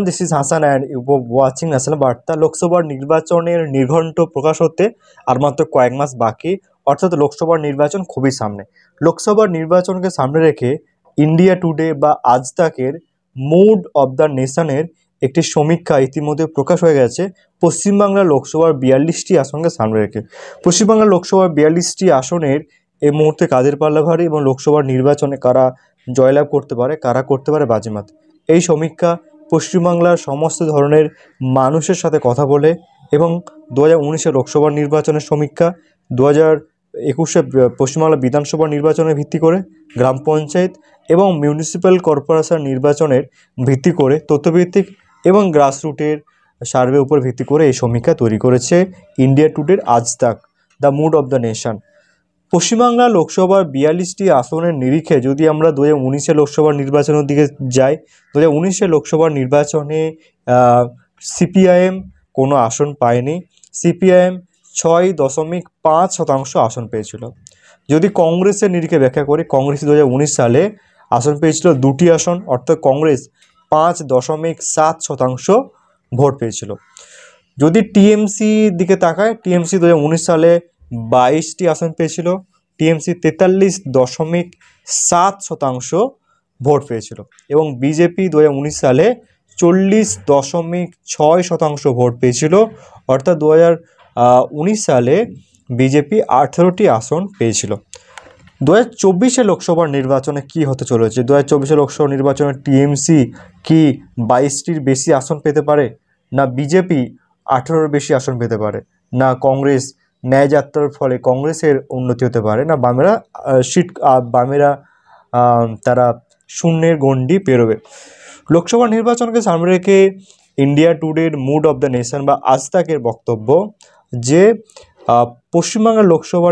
This is Hasan and you watching national বার্তা। লোকসভার নির্বাচনের নির্ঘণ্ট প্রকাশ হতে আর মাত্র কয়েক মাস বাকি, অর্থাৎ লোকসভার নির্বাচন খুবই সামনে। লোকসভার নির্বাচনকে সামনে রেখে ইন্ডিয়া টুডে বা আজ তাকের মুড অব দ্য নেশনের একটি সমীক্ষা ইতিমধ্যে প্রকাশ হয়ে গেছে পশ্চিমবাংলার লোকসভার 42টি আসনকে সামনে রেখে। পশ্চিমবাংলার লোকসভার 42টি আসনের এই মুহূর্তে কাদের পাল্লা ভারী এবং লোকসভার নির্বাচনে কারা জয়লাভ করতে পারে, কারা করতে পারে বাজিমাত, এই সমীক্ষা পশ্চিমবাংলার সমস্ত ধরনের মানুষের সাথে কথা বলে এবং 2019-এর লোকসভা নির্বাচনের সমীক্ষা, 2021-এ পশ্চিমবাংলা বিধানসভা নির্বাচনের ভিত্তি করে, গ্রাম পঞ্চায়েত এবং মিউনিসিপ্যাল কর্পোরেশন নির্বাচনের ভিত্তি করে তথ্যভিত্তিক এবং গ্রাসরুটের সার্ভে উপর ভিত্তি করে এই সমীক্ষা তৈরি করেছে ইন্ডিয়া টুডের Aaj Tak, the mood of the nation. Paschimbangla লোকসভার 42টি আসনের নিরিখে যদি আমরা 2019-এর লোকসভা নির্বাচনের দিকে যাই, 2019-এর লোকসভা নির্বাচনে সিপিআইএম কোনো আসন পায়নি। সিপিআইএম 6.5% আসন পেয়েছিল। যদি কংগ্রেসের নিরিখে ব্যাখ্যা করি, কংগ্রেস 2019 সালে আসন পেয়েছিল 2টি আসন, অর্থাৎ কংগ্রেস 5.7% ভোট পেয়েছিল। যদি টিএমসি দিকে তাকায়, টিএমসি 2019 সালে 22টি আসন পেয়েছিল, টিএমসি 43.7% ভোট পেয়েছিল এবং বিজেপি 2019 সালে 40.6% ভোট পেয়েছিল, অর্থাৎ 2019 সালে বিজেপি 18টি আসন পেয়েছিল। 2024-এর লোকসভার নির্বাচনে কি হতে চলেছে? 2024-এর লোকসভা নির্বাচনে টিএমসি কি 22টির বেশি আসন পেতে পারে, না বিজেপি 18-র বেশি আসন পেতে পারে, না কংগ্রেস ন্যায়যাত্রার ফলে কংগ্রেসের উন্নতি হতে পারে, না বামেরা তারা শূন্যের গণ্ডি পেরোবে। লোকসভা নির্বাচনকে সামনে রেখে ইন্ডিয়া টুডের মুড অব দ্য নেশন বা আজ তাকের বক্তব্য যে পশ্চিমবাংলার লোকসভা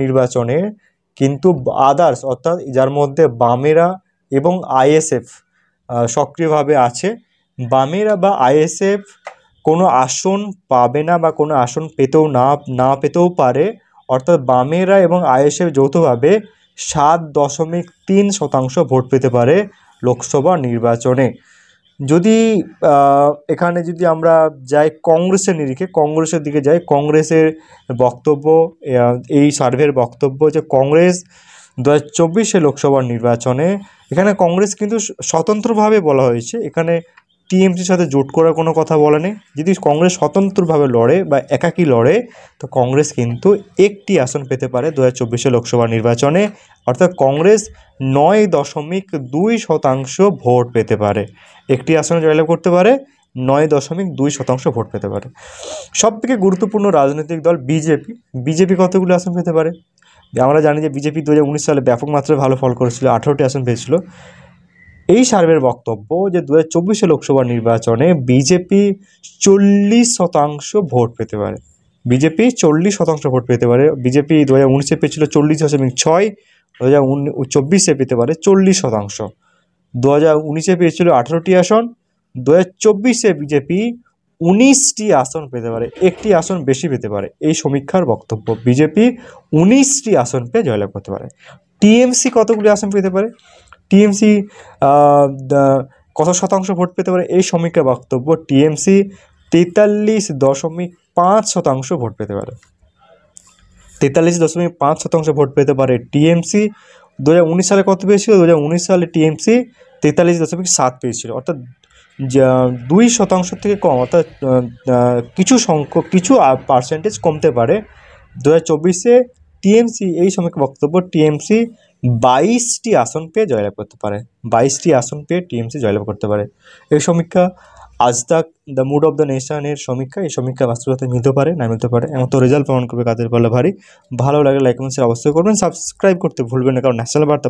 নির্বাচনে কিন্তু আদার্স, অর্থাৎ যার মধ্যে বামেরা এবং আইএসএফ সক্রিয়ভাবে আছে, বামেরা বা আইএসএফ কোনো আসন পাবে না বা কোনো আসন না পেতেও পারে, অর্থাৎ বামেরা এবং আইএসএফ যৌথভাবে 7.3% ভোট পেতে পারে লোকসভা নির্বাচনে। যদি এখানে যদি আমরা যাই কংগ্রেসের নিরিখে, কংগ্রেসের দিকে যাই, কংগ্রেসের বক্তব্য, এই সার্ভের বক্তব্য যে কংগ্রেস 2024-এর লোকসভার নির্বাচনে, এখানে কংগ্রেস কিন্তু স্বতন্ত্রভাবে বলা হয়েছে, এখানে টিএমসির সাথে জোট করার কোনো কথা বলেনি। যদি কংগ্রেস স্বতন্ত্রভাবে লড়ে বা একাকী লড়ে, তো কংগ্রেস কিন্তু একটি আসন পেতে পারে 2024-এর লোকসভা নির্বাচনে, অর্থাৎ কংগ্রেস 9.2% ভোট পেতে পারে, একটি আসনে জয়লাভ করতে পারে, 9.2% ভোট পেতে পারে। সবথেকে গুরুত্বপূর্ণ রাজনৈতিক দল বিজেপি কতগুলো আসন পেতে পারে? আমরা জানি যে বিজেপি 2019 সালে ব্যাপক মাত্রায় ভালো ফল করেছিল, 18টি আসন পেয়েছিল। এই সার্ভের বক্তব্য যে 2024-এর লোকসভা নির্বাচনে বিজেপি 40% ভোট পেতে পারে, বিজেপি 40% ভোট পেতে পারে। বিজেপি 2019-এ পেয়েছিল 40.6, 2024-এ পেতে পারে 40%। 2019-এ পেয়েছিল 18টি আসন, 2024-এ বিজেপি 19টি আসন পেতে পারে, একটি আসন বেশি পেতে পারে। এই সমীক্ষার বক্তব্য বিজেপি 19টি আসন পেয়ে জয়লাভ করতে পারে। টিএমসি কতগুলি আসন পেতে পারে? টিএমসি কত শতাংশ ভোট পেতে পারে? এই সমীক্ষার বক্তব্য টিএমসি 43.5% ভোট পেতে পারে, 43.5% ভোট পেতে পারে টিএমসি। 2019 সালে কত পেয়েছিল? 2019 সালে টিএমসি 43.7 পেয়েছিল, অর্থাৎ 2% থেকে কম, অর্থাৎ কিছু পার্সেন্টেজ কমতে পারে। 2024-এ টিএমসি, এই সমীক্ষা বক্তব্য টিএমসি 22টি আসন পেয়ে জয়লাভ করতে পারে, 22টি আসন পেয়ে টিএমসি জয়লাভ করতে পারে। এই সমীক্ষা আজ Tak, the mood of the নেশনের সমীক্ষা, এই সমীক্ষা বাস্তবতায় মিলতে পারে না মিলতে পারে, এমন তো রেজাল্ট প্রমাণ করবে কাদের পাল্লা ভারী। ভালো লাগে লাইক কমেন্ট শেয়ার অবশ্যই করবেন, সাবস্ক্রাইব করতে ভুলবেন না, কারণ ন্যাশনাল বার্তা